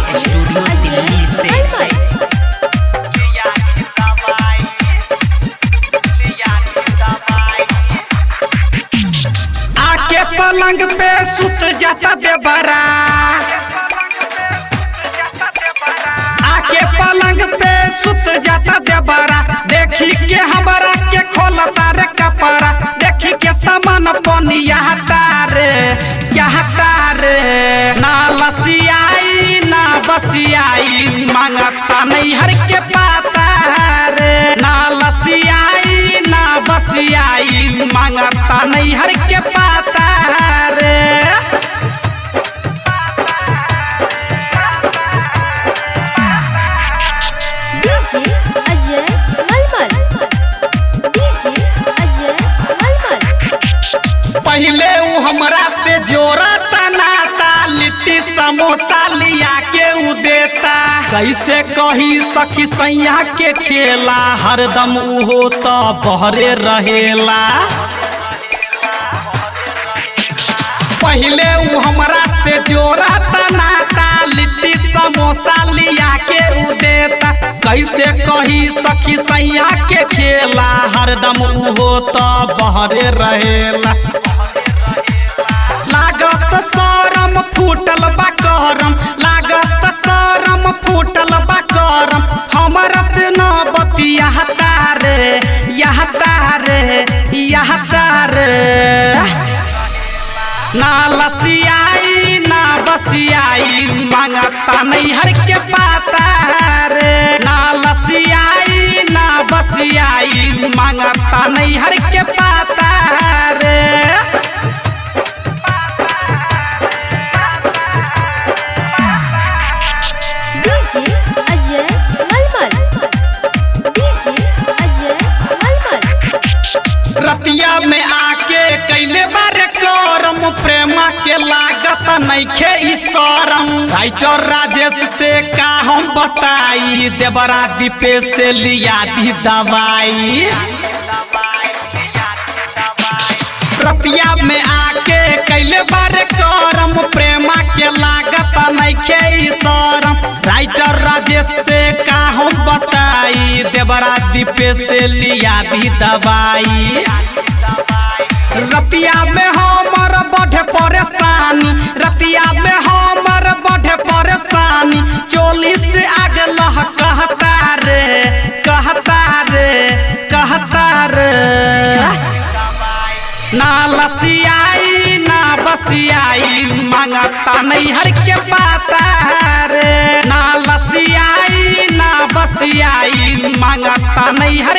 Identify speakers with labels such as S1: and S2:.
S1: Studio Delhi से।
S2: आके पलंग पे सुत जाता देवरा, आके पलंग पे सुत जाता देवरा, देखी के हमरा के खोलता रे कपड़ा, देखी के सामान पनिया तारे ना लसियाई ना बसियाई, मांगता नहीं हर के पाता रे, ना लसियाई ना बसियाई, मांगता नहीं हर के पाता रे।
S3: डीजे अजय मलमल, डीजे अजय मलमल।
S2: पहले उ हमरा से जोड़ा नाता, लिट्टी समोसा लिया के उ देता, कैसे कही सखी सैया के खेला, हरदम उहो तो बहरे रहेला। पहले उ हमरा से जोड़ा नाता, लिट्टी समोसा लिया के उ देता, कैसे कही सखी सैया के खेला, हरदम उहो तो बहरे रहेला। लागत शरम फूटल बा करम, लागत शरम फूटल बा करम, हमरा से न बतिया तारे ना लसियाई ना बसियाई, मांगता नहीं हर के पाता रे, ना लसियाई ना बसियाई, मांगता नहीं हर के पाता रे।
S3: डीजे अजय मलमल, डीजे अजय मलमल।
S2: रतिया में आके कैले बारे करम, प्रेमा के लागत नइखे ई शरम, राइटर राजेश से का हम बताई, देवरा दीपे से लिया दी दवाई। रतिया में आके कैले बारे करम, प्रेमा के लागत नइखे ई शरम, राइटर राजेश से का हम बताई, देवरा दीपे से लिया दी दवाई। रतिया में हमर बढ़े परेशानी, रतिया में हमर बढ़े परेशानी, चोली से आग लह कहता रे ना लसियाई ना बसियाई, मांगता नहीं हर के पाता रे, ना लसियाई ना बसियाई, मांगता नहीं हर